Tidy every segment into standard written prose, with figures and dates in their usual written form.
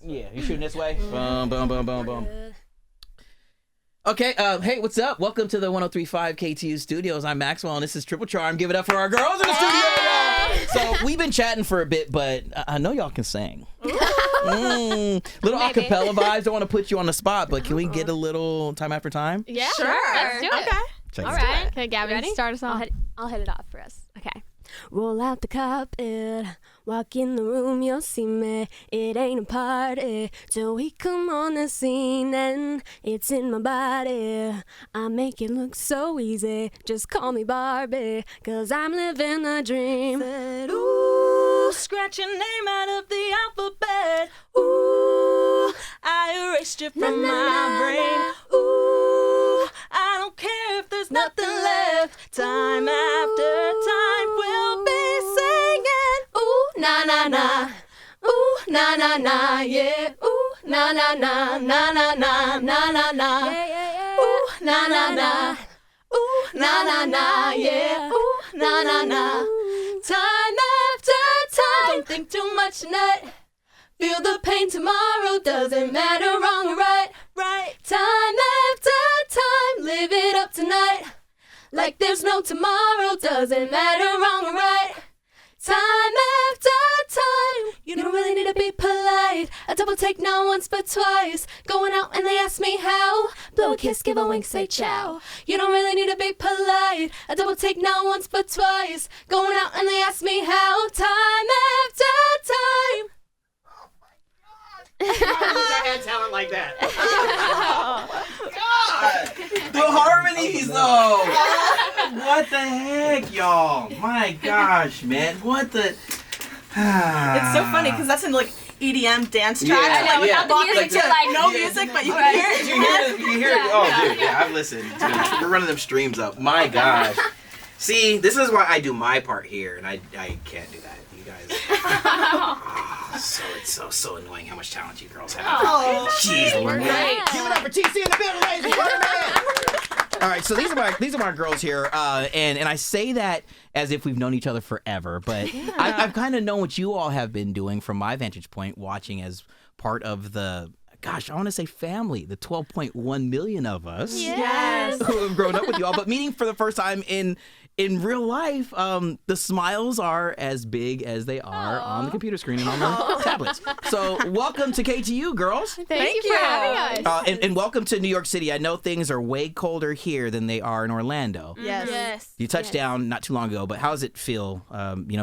Yeah, you're shooting this way. Boom, boom, boom, boom, boom. Okay, hey, what's up? Welcome to the 103.5 KTU studios. I'm Maxwell, and this is Triple Charm. Give it up for our girls in the studio. So we've been chatting for a bit, but I know y'all can sing. Little acapella vibes. Don't want to put you on the spot, but can we get a little time after time? Yeah, sure. Let's do it. Okay. All right. Okay, Gabby, Ready? start us off. I'll hit it off for us. Okay. Roll out the carpet, walk in the room, you'll see me. It ain't a party till we come on the scene, and it's in my body. I make it look so easy. Just call me Barbie, 'cause I'm living the dream. Said, ooh, scratch your name out of the alphabet. Ooh, I erased you from my brain. Ooh, I don't care if there's nothing left. Time after time we'll be singing. Ooh, na na na. Ooh, na na na, yeah. Ooh, na na na, na na na, na na na. Yeah, yeah, yeah. Ooh, na na na. Ooh, na na na, yeah. Ooh, na na na. Time after time. Don't think too much tonight. Feel the pain tomorrow. Doesn't matter wrong or right. Right. Time after time. Live it up tonight. Like there's no tomorrow. Doesn't matter wrong or right. Time after time. You don't really need to be polite. A double take not once but twice. Going out and they ask me how. Blow a kiss, give a wink, say ciao. You don't really need to be polite. A double take not once but twice. Going out and they ask me how. Time after time. I wish I had talent like that. God, the harmonies though. What the heck, y'all? My gosh, man. What the? It's so funny because that's in like EDM dance track. Yeah, Like without the yeah. music, no music, but you can hear it. You hear it? Oh, dude, yeah, I've listened. Dude, we're running them streams up. My gosh. See, this is why I do my part here, and I can't do that. You guys. It's so annoying how much talent you girls have. Oh, jeez, We're great. give it up for TC in the building, ladies and gentlemen. All right, so these are my girls here, and I say that as if we've known each other forever, but I've kind of known what you all have been doing from my vantage point, watching as part of the. Gosh, I want to say family, the 12.1 million of us who have grown up with you all, but meeting for the first time in real life, the smiles are as big as they are on the computer screen and on the tablets. So welcome to KTU, girls. Thank you for having us. And welcome to New York City. I know things are way colder here than they are in Orlando. Yes. You touched down not too long ago, but how does it feel,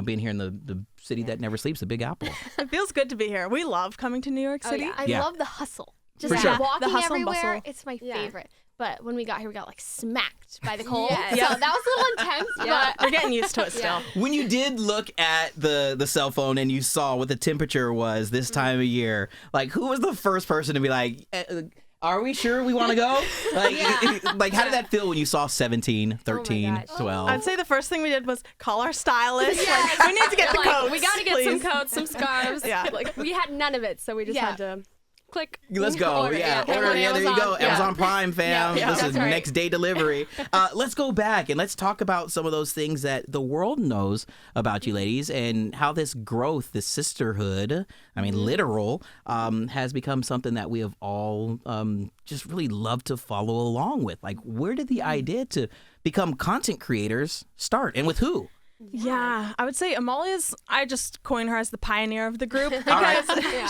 being here in the city that never sleeps, the Big Apple? It feels good to be here. We love coming to New York City. I love the hustle. For Just sure. walking The hustle and everywhere, bustle. it's my favorite. But when we got here, we got like smacked by the cold. Yes. So that was a little intense. Yeah, But we're getting used to it still. When you did look at the cell phone and you saw what the temperature was this time of year, like who was the first person to be like, are we sure we want to go? Like how did that feel when you saw 17, 13, gosh. 12? I'd say the first thing we did was call our stylist. Like, we need to get the coats. we got to get please. some coats, some scarves. Yeah. Like we had none of it, so we just had to click. Let's go. Order. Order. On Yeah, there you go. Amazon. Amazon Prime, fam. Yeah, This is that's right. next day delivery. Let's go back and let's talk about some of those things that the world knows about you ladies and how this growth, this sisterhood, literal, has become something that we have all just really loved to follow along with. Like, where did the idea to become content creators start and with who? Yeah, I would say I just coined her as the pioneer of the group because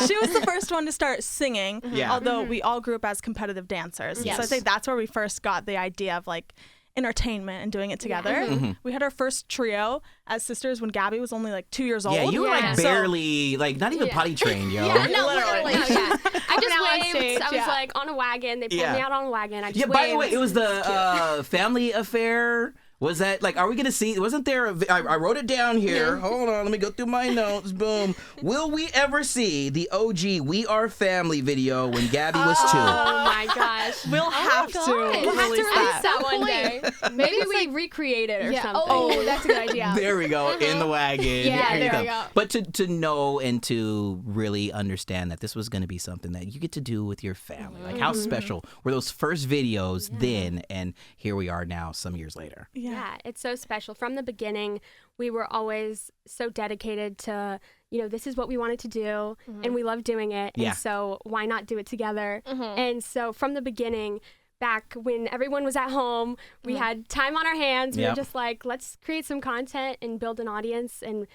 she was the first one to start singing, Yeah. although we all grew up as competitive dancers. Yes. So I'd say that's where we first got the idea of like entertainment and doing it together. We had our first trio as sisters when Gabby was only like 2 years old. Yeah, you were like Yeah. barely, like not even potty trained, yo. Yeah, no, Literally. literally. No, I Coming just out on waved. stage, I was yeah. like on a wagon. They pulled Yeah. me out on a wagon. I just Yeah, by the way, waved. it was the family affair. Was that like, are we going to see, wasn't there, I wrote it down here. Hold on, let me go through my notes. Boom. Will we ever see the OG We Are Family video when Gabby was 2? Oh my gosh. We'll have to We'll have to release release that. that one day. Maybe we recreate it or something. Oh, that's a good idea. There we go, in the wagon. Yeah, Here you there we go. go. But to know and to really understand that this was going to be something that you get to do with your family. Like, how special were those first videos then, and here we are now, some years later. Yeah, it's so special. From the beginning, we were always so dedicated to, this is what we wanted to do and we love doing it. Yeah. And so why not do it together? And so from the beginning, back when everyone was at home, we had time on our hands. We were just like, let's create some content and build an audience and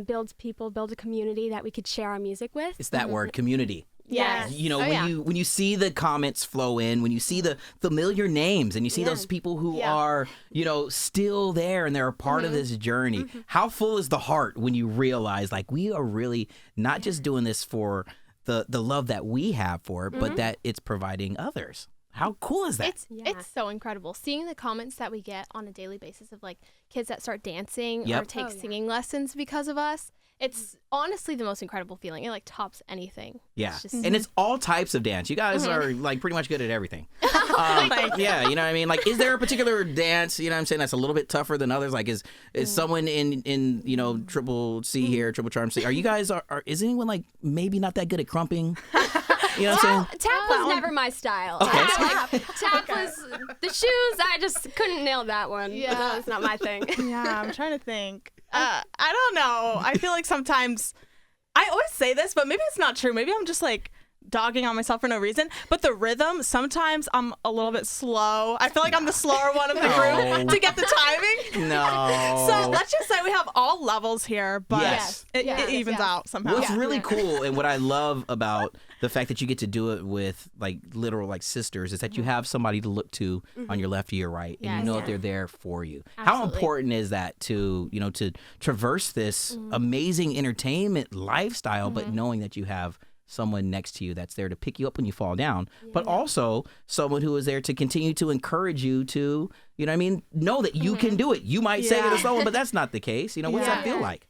build a community that we could share our music with. It's that word, community. Yes. When you see the comments flow in, when you see the familiar names and you see those people who are, still there and they're a part of this journey, how full is the heart when you realize like we are really not just doing this for the love that we have for it, but that it's providing others. How cool is that? It's so incredible seeing the comments that we get on a daily basis of like kids that start dancing or take singing lessons because of us. It's honestly the most incredible feeling. It like tops anything. Yeah. It's just, and it's all types of dance. You guys are like pretty much good at everything. Yeah, you know what I mean? Like, is there a particular dance, you know what I'm saying, that's a little bit tougher than others? Like, is someone in Triple C here, Triple Charm C, are you guys, is anyone like maybe not that good at crumping? You know what I'm saying? Tap was never my style. Okay. Tap was the shoes. I just couldn't nail that one. Yeah. That's not my thing. Yeah, I'm trying to think. I don't know. I feel like sometimes I always say this, but maybe it's not true. Maybe I'm just like dogging on myself for no reason. But the rhythm, sometimes I'm a little bit slow. I feel like I'm the slower one of the group to get the timing. No. So let's just say we have all levels here, but it evens out somehow. What's really cool and what I love about the fact that you get to do it with like literal like sisters is that you have somebody to look to on your left or your right, and you know that they're there for you. How important is that to to traverse this amazing entertainment lifestyle, but knowing that you have someone next to you that's there to pick you up when you fall down, but also someone who is there to continue to encourage you to, know that you can do it. You might say it a solo, but that's not the case. What's that feel like?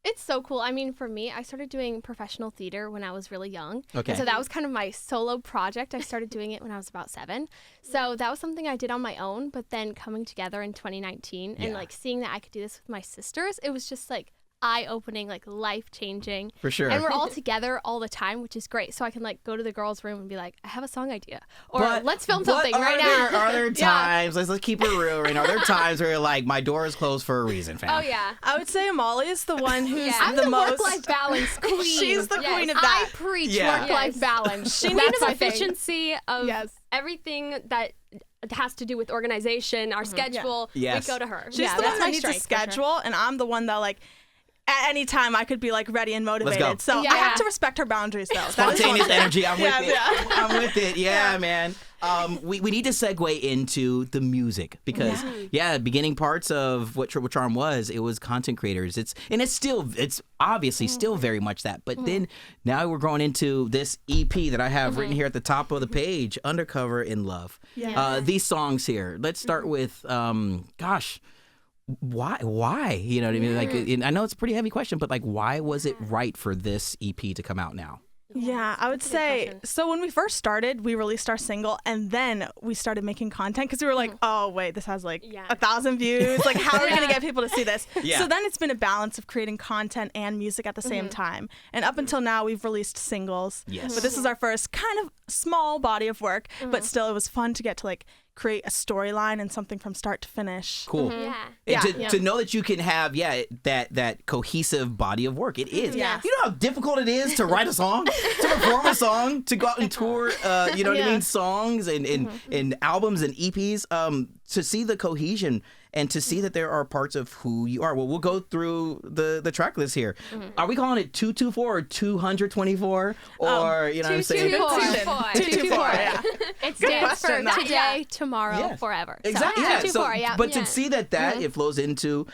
It's so cool. I mean, for me, I started doing professional theater when I was really young. Okay. And so that was kind of my solo project. I started doing it when I was about 7. So that was something I did on my own, but then coming together in 2019 and like seeing that I could do this with my sisters, it was just like eye-opening, like life-changing. For sure. And we're all together all the time, which is great. So I can like go to the girls' room and be like, I have a song idea. Or let's film something right now. Are there times, let's keep it real right now, are there times where you're like, my door is closed for a reason, fam? Oh, yeah. I would say Molly is the one who's I'm the most work-life balance queen. She's the queen of I that. preach Yeah. work-life balance. She That's needs my thing. efficiency of Yes. everything that has to do with organization, our schedule. Yes. We go to her. She's Yeah, the that's one my that needs a strength, for sure. schedule, and I'm the one that like at any time I could be like ready and motivated. go. So Yeah. I have to respect her boundaries though. That is one Spontaneous thing. energy, I'm with it. Yeah. I'm with it. Yeah, man. We need to segue into the music because beginning parts of what Triple Charm was, it was content creators. It's obviously still very much that. But then now we're going into this EP that I have written here at the top of the page, Undercover in Love. Yeah. These songs here. Let's start with why? You know what I mean? Like, I know it's a pretty heavy question, but like, why was it right for this EP to come out now? Yeah, I would say, so when we first started, we released our single and then we started making content because we were like, oh, wait, this has like 1,000 views. Like, how are we going to get people to see this? Yeah. So then it's been a balance of creating content and music at the same time. And up until now, we've released singles. Yes. But this is our first kind of small body of work, but still it was fun to get to like create a storyline and something from start to finish. Cool. Yeah. And to know that you can have that cohesive body of work. It is. Yes. You know how difficult it is to write a song, to perform a song, to go out and tour. You know what I mean? Songs and albums and EPs. To see the cohesion and to see that there are parts of who you are. Well, we'll go through the track list here. Are we calling it 224 or 224 or you know what I'm saying? 224. Yeah. It stands for question, though. today, tomorrow, Yeah. forever. Exactly. So, Yeah. 224, yeah. But to see that it flows into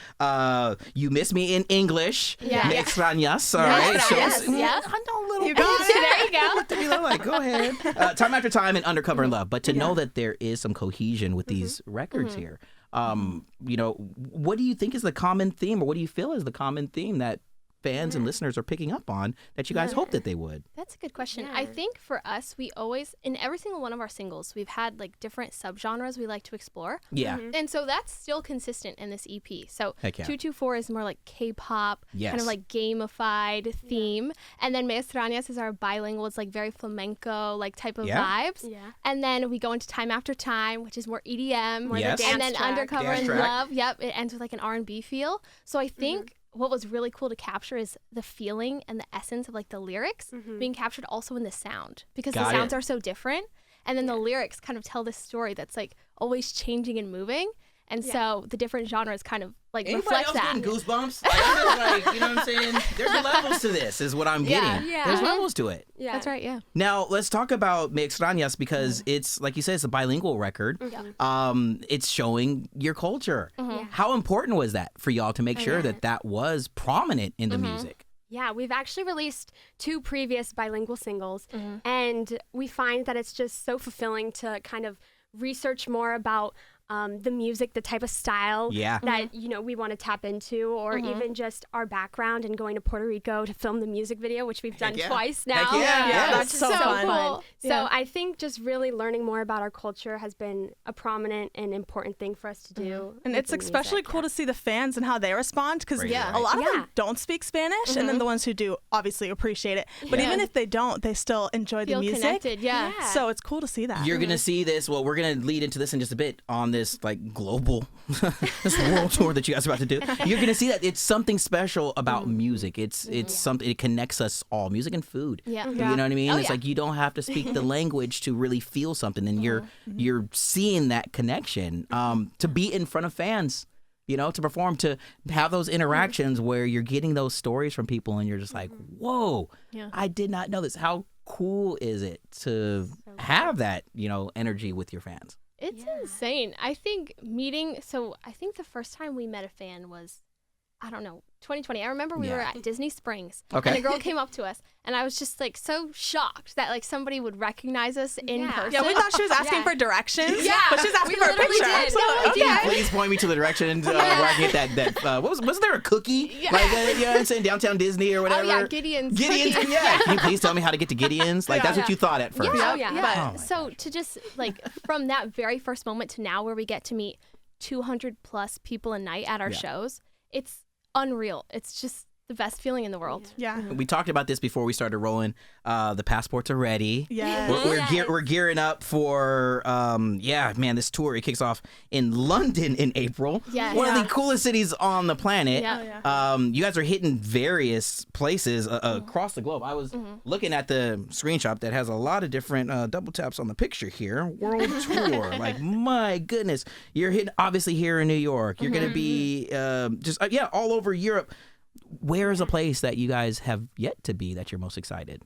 "You Miss Me" in English. Yeah. Me extrañas. All right. Yes, yes. I know a little. You got it. There you go. What to be like? Go ahead. Time after time and Undercover in Love. But to know that there is some cohesion with these records here. What do you think is the common theme, or what do you feel is the common theme that fans and listeners are picking up on that you guys hope that they would? That's a good question. I think for us, we always, in every single one of our singles, we've had like different subgenres we like to explore. Yeah. And so that's still consistent in this EP. So Heck yeah. 224 is more like K-pop, Yes. kind of like gamified theme. And then Me Extrañas is our bilingual. It's like very flamenco, like type of vibes. Yeah. And then we go into Time After Time, which is more EDM. Yes. the And dance then track. Undercover Dance in track. Love, it ends with like an R&B feel. So I think what was really cool to capture is the feeling and the essence of like the lyrics being captured also in the sound, because Got the sounds it. are so different. And then the lyrics kind of tell this story that's like always changing and moving. And so the different genres kind of like Anybody reflect else that. getting goosebumps? Like, I'm just like, you know what I'm saying? There's levels to this, is what I'm getting. Yeah. There's levels to it. Yeah. That's right, yeah. Now, let's talk about Me Extrañas, because it's, like you said, it's a bilingual record. It's showing your culture. How important was that for y'all to make sure that that was prominent in the music? Yeah, we've actually released 2 previous bilingual singles, and we find that it's just so fulfilling to kind of research more about the music, the type of style that we want to tap into, or even just our background and going to Puerto Rico to film the music video, which we've done twice now. Heck yeah. That's It's so fun. cool. So I think just really learning more about our culture has been a prominent and important thing for us to do. And with it's the especially music, cool to see the fans and how they respond, because Right, a lot of Yeah. them don't speak Spanish, and then the ones who do obviously appreciate it. But even if they don't, they still enjoy Feel the music. connected, yeah. So it's cool to see that. You're gonna see this. Well, we're gonna lead into this in just a bit on this like global, this world tour that you guys are about to do. You're gonna see that it's something special about music. It's something. It connects us all. Music and food. Yeah. You know what I mean? Oh, It's yeah. like you don't have to speak the language to really feel something, and you're seeing that connection. To be in front of fans. To perform, to have those interactions where you're getting those stories from people, and you're just like, whoa, I did not know this. How cool is it to have that, energy with your fans? It's insane. I think the first time we met a fan was, I don't know, 2020. I remember we were at Disney Springs, Okay. and a girl came up to us, and I was just like so shocked that like somebody would recognize us in person. Yeah, we thought she was asking for directions. Yeah. But she's asking We for a literally picture. did. So, No, we okay. Please point me to the direction where I can get that. Was there a cookie? Yeah. Like, you know what I'm saying? Downtown Disney or Oh whatever? yeah, Gideon's. Gideon's, cookies. yeah. Can you please tell me how to get to Gideon's? Like, that's what you thought at first. Yeah, Oh, yeah. yeah. Oh my So to just like from that very first moment to now, where we get to meet 200 plus people a night at our shows, it's unreal. It's just the best feeling in the world. Yeah. We talked about this before we started rolling. The passports are ready. Yeah. We're gearing up for this tour. It kicks off in London in April. Yes. One of the coolest cities on the planet. Yeah. You guys are hitting various places across the globe. I was looking at the screenshot that has a lot of different double taps on the picture here. World tour. Like, my goodness. You're hitting obviously here in New York. You're going to be all over Europe. Where is a place that you guys have yet to be that you're most excited?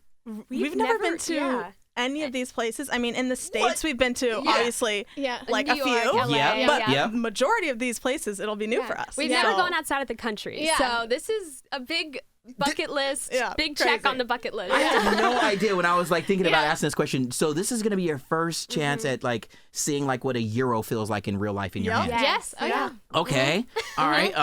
We've never been to any of these places. I mean, in the States, we've been to obviously like New a York, few. LA, Yeah. But majority of these places, it'll be new for us. We've never gone outside of the country. Yeah. So this is a big bucket list, big crazy. check on the bucket list. I had no idea when I was like thinking about asking this question. So this is going to be your first chance at like seeing like what a euro feels like in real life in your hand. Yes. Oh yeah. Okay. All right.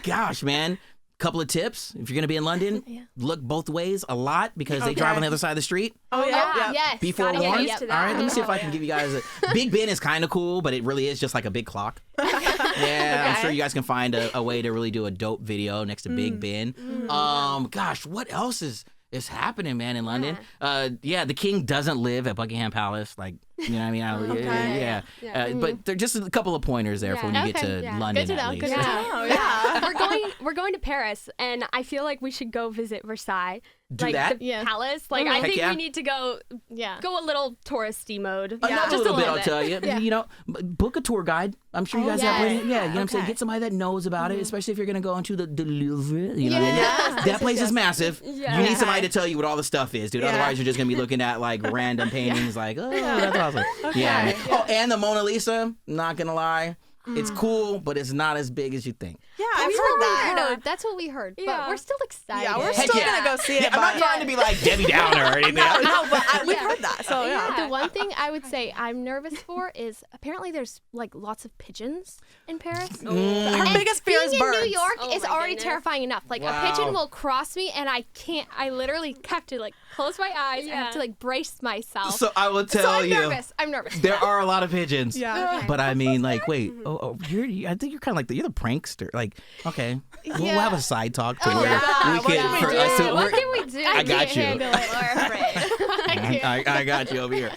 Gosh, man. Couple of tips. If you're going to be in London, look both ways a lot because they drive on the other side of the street. Oh, yeah. Yes. Be Gotta get forewarned. used to All that. right, let me see if I can give you guys Big Ben is kind of cool, but it really is just like a big clock. Yeah, I'm sure you guys can find a way to really do a dope video next to Big Ben. Gosh, what else is happening, man, in London? The king doesn't live at Buckingham Palace. Like, you know what I mean? But they're just a couple of pointers there for when you get to London. Good to know. At least. Good to know. Oh, yeah. we're going to Paris, and I feel like we should go visit Versailles. Do like that? the palace. Like I Heck think yeah. we need to go Yeah. a little touristy mode. Not just a little bit, I'll bit. tell you. You know, book a tour guide. I'm sure you guys have. yes. You know what I'm saying? Get somebody that knows about it, especially if you're going to go into the Louvre. You know, that place is massive. Yeah. You need somebody to tell you what all the stuff is, dude. Otherwise, you're just going to be looking at like random paintings, like, oh, that's awesome. Yeah. Oh, and the Mona Lisa. Not gonna lie, it's cool, but it's not as big as you think. Yeah, I've heard that. That's what we heard. But Yeah. we're still excited. Yeah, we're Heck still yeah. going to go see it. Yeah, I'm not but trying to be like Debbie Downer or anything. no, but we've heard that. So, yeah. The one thing I would say I'm nervous for is apparently there's like lots of pigeons in Paris. Her And biggest fear being is in birds. New York Oh is my already goodness. terrifying enough. Like Wow. a pigeon will cross me and I literally have to like close my eyes. I have to like brace myself. So I will So tell I'm you, nervous. I'm nervous. there are a lot of pigeons. Yeah. But I mean, like, wait, I think you're kind of like you're the prankster. Like, okay, we'll have a side talk to where yeah. we What can can we for do? us to What can we do? I got you. Handle it. We're afraid. I got you over here.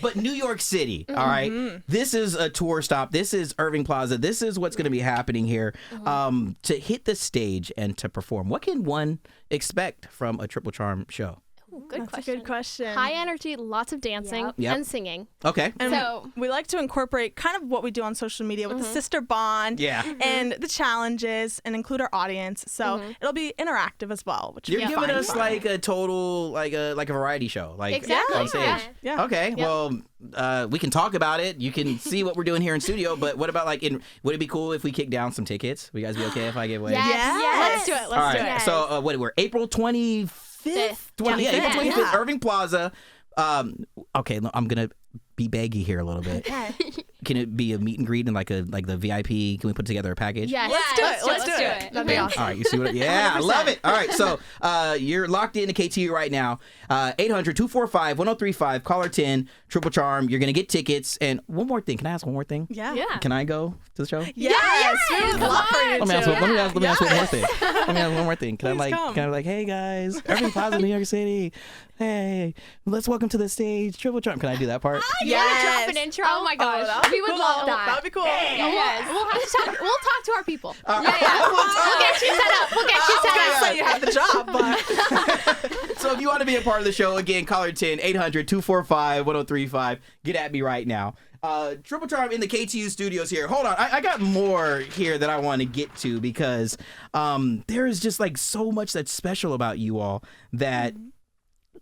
But New York City, all right? This is a tour stop. This is Irving Plaza. This is what's going to be happening here. To hit the stage and to perform, what can one expect from a Triple Charm show? Ooh, good That's question. a good question. High energy, lots of dancing Yep. and singing. Okay. And So- we like to incorporate kind of what we do on social media with the sister bond Yeah. and the challenges and include our audience. So it'll be interactive as well, which You're will be giving fun. us like a total, like a variety show, like Exactly. on stage. Yeah. Yeah. Okay. Well, we can talk about it. You can see what we're doing here in studio. But what about like would it be cool if we kick down some tickets? Would you guys be okay if I give away? Yes. Let's do it. All Let's right. do it. Yes. So we're April 25th. Fifth. Yeah, April 25th, Yeah. Irving Plaza. Okay, I'm gonna be baggy here a little bit. Can it be a meet and greet and like the VIP? Can we put together a package? Yes. Let's do it. Let's do do it. That'd be awesome. All right, you see what? Yeah, I love it. All right, so you're locked into KTU right now. 800-245-1035, caller 10, Triple Charm. You're gonna get tickets. And one more thing. Can I ask one more thing? Yeah. Yeah. Can I go to the show? Yes. We would love for you Let me ask to. one more thing. Let me ask one more thing. Can Please I come. can I be like, hey guys, Irving Plaza, New York City. Hey, let's welcome to the stage, Triple Charm. Can I do that part? Yes. Drop an intro. Oh my that gosh. would be We would cool. love that. That would be cool. Yes. We'll have to talk. We'll talk to our people. Yeah. We'll get you set up. We'll get you set I up. say you have the job, but So if you want to be a part of the show, again, caller 10, 800-245-1035. Get at me right now. Triple Charm in the KTU studios here. Hold on. I got more here that I want to get to because there is just like so much that's special about you all that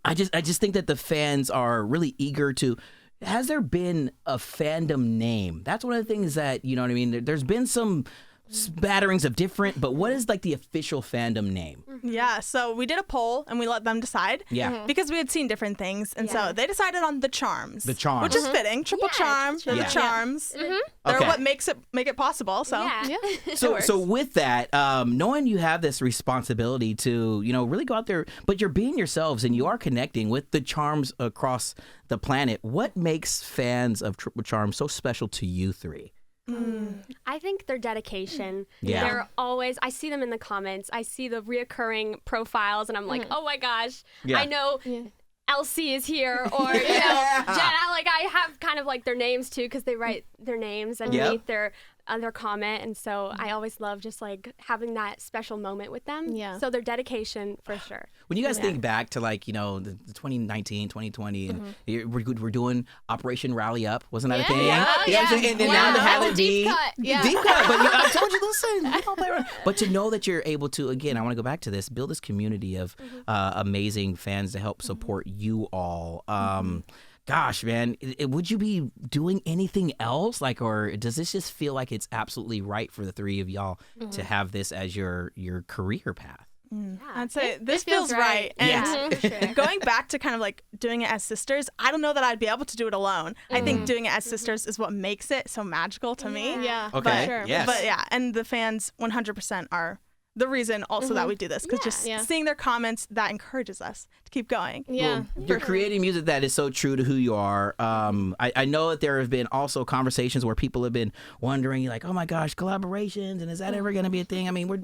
I just think that the fans are really eager to. Has there been a fandom name? That's one of the things that, you know what I mean? There's been some spatterings of different, but what is like the official fandom name? yeah. So we did a poll and we let them decide. Yeah. Because we had seen different things, and Yeah. so they decided on the charms. The Charms. which is fitting. Triple Yeah, charm. They're Yeah. the charms. They're Okay. what make it possible. So Yeah. So with that, knowing you have this responsibility to, you know, really go out there, but you're being yourselves and you are connecting with the charms across the planet. What makes fans of Triple Charm so special to you three? I think their dedication. Yeah. They're always, I see them in the comments. I see the reoccurring profiles and I'm like, oh my gosh, Yeah. I know Elsie is here or, you know, Jenna. Like I have kind of like their names too because they write their names underneath their comment. And so I always love just like having that special moment with them. Yeah. So their dedication for sure. When you guys think back to like, you know, the 2019, 2020, and we're doing Operation Rally Up. Wasn't that a thing? Yeah. You know what I'm saying? And then now to have it be Deep cut. Yeah. deep cut. But I told you, listen, we don't play around. But to know that you're able to, again, I want to go back to this, build this community of amazing fans to help support you all. Gosh, man, would you be doing anything else? Like, or does this just feel like it's absolutely right for the three of y'all to have this as your career path? I'd say this feels feels right. And Yes. For sure. going back to kind of like doing it as sisters, I don't know that I'd be able to do it alone. I think doing it as sisters is what makes it so magical to me. Yeah. Okay, For sure. yes. But yeah, and the fans 100% are the reason also that we do this because just Yeah. seeing their comments, that encourages us to keep going. Yeah. You're creating music that is so true to who you are. I know that there have been also conversations where people have been wondering, like, oh my gosh, collaborations, and is that ever going to be a thing? I mean, we're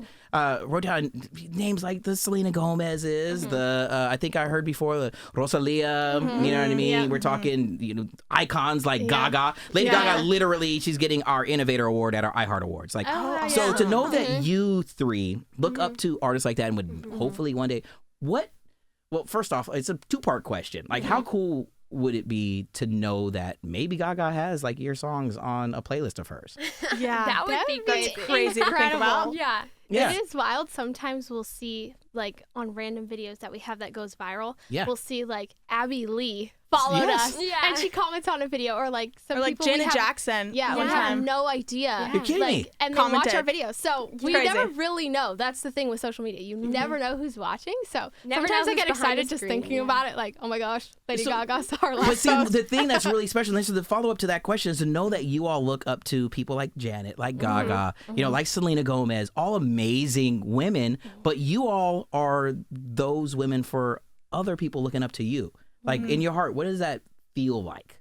wrote down names like the Selena Gomez's, the I think I heard before the Rosalia. You know what I mean? Yeah. We're talking, you know, icons like Gaga. Lady Gaga, literally, she's getting our Innovator Award at our iHeart Awards. Like, so to know that you three look up to artists like that and would hopefully one day, well, first off, it's a two-part question. Like, how cool would it be to know that maybe Gaga has like your songs on a playlist of hers? Yeah. That would be That's great. crazy to think Incredible. about. Yeah. Yeah. It is wild. Sometimes we'll see, like, on random videos that we have that goes viral, Yeah. we'll see, like, Abby Lee followed Yes. us. Yeah. And she comments on a video. Or, like, some Or like people we Janet have- Jackson. Yeah, one we have time. no idea. You're kidding me. And they watch our Commented. videos. So we crazy. never really know. That's the thing with social media. You never know who's watching. So Never sometimes know I get who's behind excited the just screen, thinking yeah. about it. Like, oh my gosh, Lady So- Gaga saw our last But see, post. the thing that's really special, and this is the follow-up to that question, is to know that you all look up to people like Janet, like Gaga, you know, like Selena Gomez, all amazing women, but you all are those women for other people looking up to you. Like, in your heart, what does that feel like?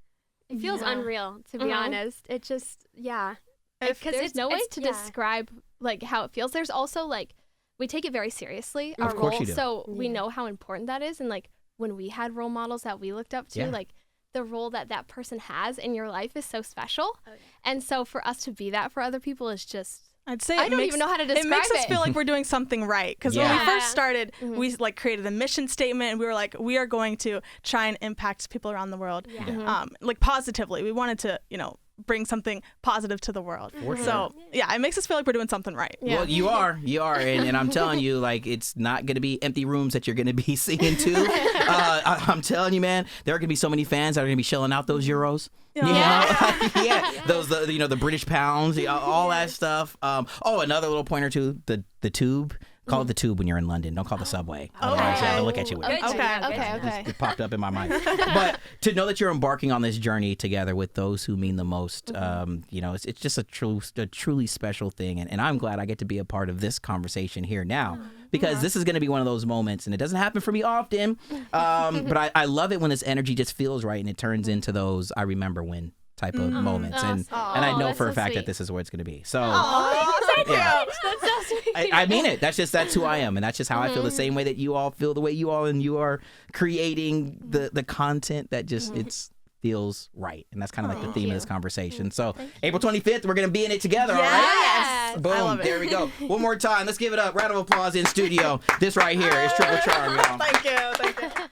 It feels unreal, to be honest. It just, yeah. If Because there's no way to yeah. describe like how it feels. There's also like we take it very seriously, our Of course role, you do. so we know how important that is. And like when we had role models that we looked up to, Yeah. like the role that that person has in your life is so special. And so for us to be that for other people is just, I'd say I don't even know how to describe it makes us it. feel like we're doing something right. Because when Yeah. we first started, Mm-hmm. we like created a mission statement, and we were like, we are going to try and impact people around the world, like positively. We wanted to, bring something positive to the world. So yeah, it makes us feel like we're doing something right. Yeah. Well, you are, and I'm telling you, like, it's not going to be empty rooms that you're going to be singing to. I'm telling you, man, there are going to be so many fans that are going to be shelling out those euros. You know? Yeah, those the British pounds, all that stuff. Another little pointer too, the tube. Call it the tube when you're in London. Don't call it the subway. Otherwise, you have to look at you with it. Okay. It popped up in my mind. But to know that you're embarking on this journey together with those who mean the most, it's just a truly special thing. And I'm glad I get to be a part of this conversation here now, because this is going to be one of those moments, and it doesn't happen for me often. But I love it when this energy just feels right and it turns into those I remember when type of moments. And I know that's for a so fact sweet. that this is where it's going to be. So Thank you. Yeah. That's so sweet. I mean it. That's who I am, and that's just how I feel. The same way that you all feel, the way you all, and you are creating the content that just it feels right, and that's kind of like the theme of this conversation. So April 25th, we're gonna be in it together. All right. Yes. Boom. I love it. There we go. One more time. Let's give it up. Round of applause in studio. This right here is Triple Charm, y'all. Thank you.